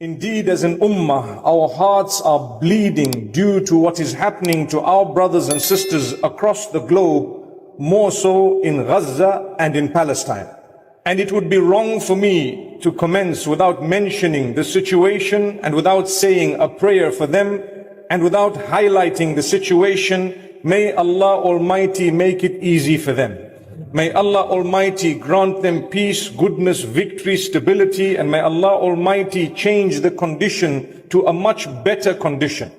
Indeed, as an ummah, our hearts are bleeding due to what is happening to our brothers and sisters across the globe, more so in Gaza and in Palestine. And it would be wrong for me to commence without mentioning the situation and without saying a prayer for them and without highlighting the situation. May Allah Almighty make it easy for them. May Allah Almighty grant them peace, goodness, victory, stability, and may Allah Almighty change the condition to a much better condition.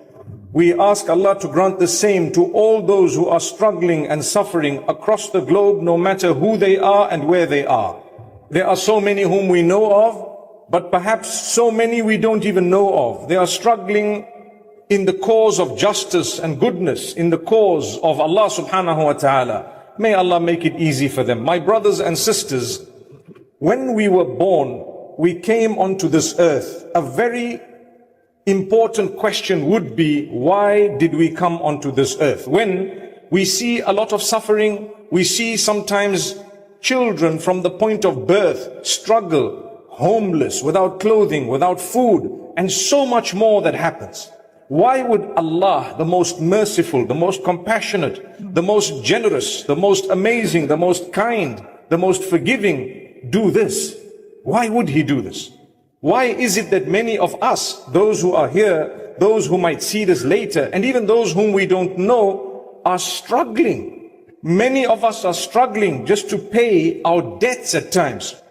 We ask Allah to grant the same to all those who are struggling and suffering across the globe, no matter who they are and where they are. There are so many whom we know of, but perhaps so many we don't even know of. They are struggling in the cause of justice and goodness, in the cause of Allah subhanahu wa ta'ala. May Allah make it easy for them. My brothers and sisters, when we were born, we came onto this earth. A very important question would be, why did we come onto this earth? When we see a lot of suffering, we see sometimes children from the point of birth struggle, homeless, without clothing, without food, and so much more that happens. Why would Allah, the most merciful, the most compassionate, the most generous, the most amazing, the most kind, the most forgiving do this? Why would He do this? Why is it that many of us, those who are here, those who might see this later, and even those whom we don't know, are struggling? Many of us are struggling just to pay our debts at times.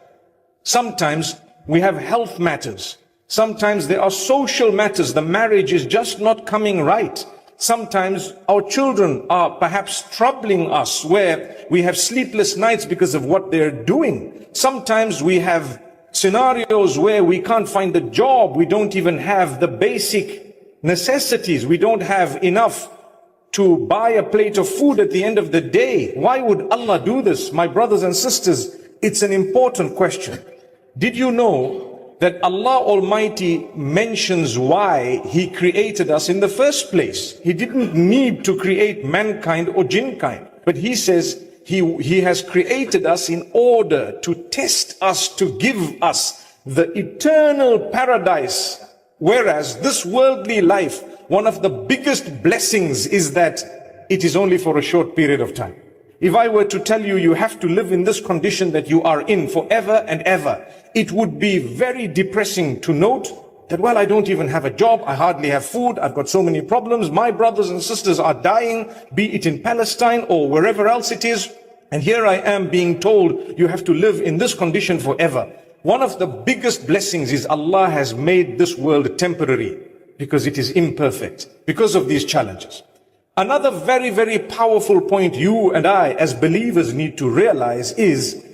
Sometimes we have health matters. Sometimes there are social matters. The marriage is just not coming right. Sometimes our children are perhaps troubling us, where we have sleepless nights because of what they're doing. Sometimes we have scenarios where we can't find a job. We don't even have the basic necessities. We don't have enough to buy a plate of food at the end of the day. Why would Allah do this? My brothers and sisters, it's an important question. Did you know that Allah Almighty mentions why He created us in the first place? He didn't need to create mankind or jinnkind, but He says He has created us in order to test us, to give us the eternal paradise. Whereas this worldly life, one of the biggest blessings is that it is only for a short period of time. If I were to tell you, you have to live in this condition that you are in forever and ever, it would be very depressing to note that, well, I don't even have a job, I hardly have food, I've got so many problems, my brothers and sisters are dying, be it in Palestine or wherever else it is, and here I am being told you have to live in this condition forever. One of the biggest blessings is Allah has made this world temporary because it is imperfect, because of these challenges. Another very, very powerful point you and I as believers need to realize is,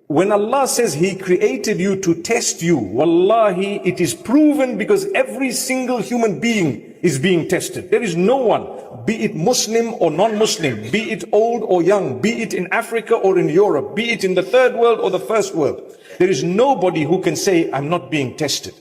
when Allah says He created you to test you, wallahi, it is proven, because every single human being is being tested. There is no one, be it Muslim or non-Muslim, be it old or young, be it in Africa or in Europe, be it in the third world or the first world. There is nobody who can say, I'm not being tested.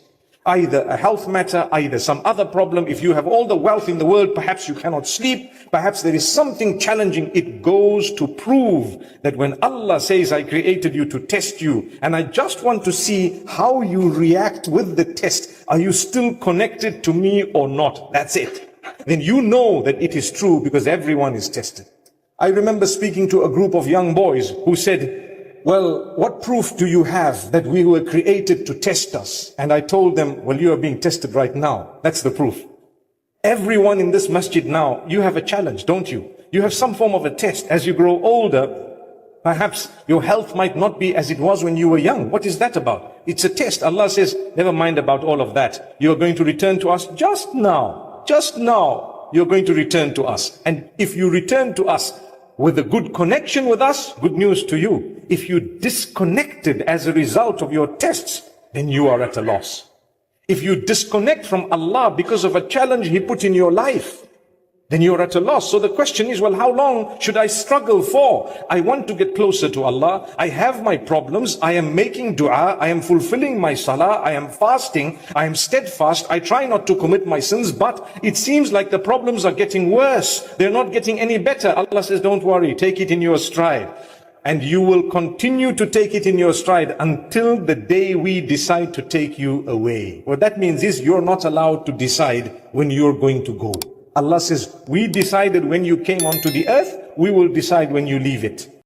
Either a health matter, either some other problem. If you have all the wealth in the world, perhaps you cannot sleep, perhaps there is something challenging. It goes to prove that when Allah says, I created you to test you, and I just want to see how you react with the test. Are you still connected to me or not? That's it. Then you know that it is true, because everyone is tested. I remember speaking to a group of young boys who said, well, what proof do you have that we were created to test us? And I told them, well, you are being tested right now. That's the proof. Everyone in this masjid now, you have a challenge, don't you? You have some form of a test. As you grow older, perhaps your health might not be as it was when you were young. What is that about? It's a test. Allah says, never mind about all of that. You are going to return to us just now. Just now, you're going to return to us. And if you return to us with a good connection with us, good news to you. If you disconnected as a result of your tests, then you are at a loss. If you disconnect from Allah because of a challenge He put in your life, then you're at a loss. So the question is, well, how long should I struggle for? I want to get closer to Allah. I have my problems. I am making dua. I am fulfilling my salah. I am fasting. I am steadfast. I try not to commit my sins, but it seems like the problems are getting worse. They're not getting any better. Allah says, don't worry. Take it in your stride. and you will continue to take it in your stride until the day we decide to take you away. What that means is you're not allowed to decide when you're going to go. Allah says, we decided when you came onto the earth, we will decide when you leave it.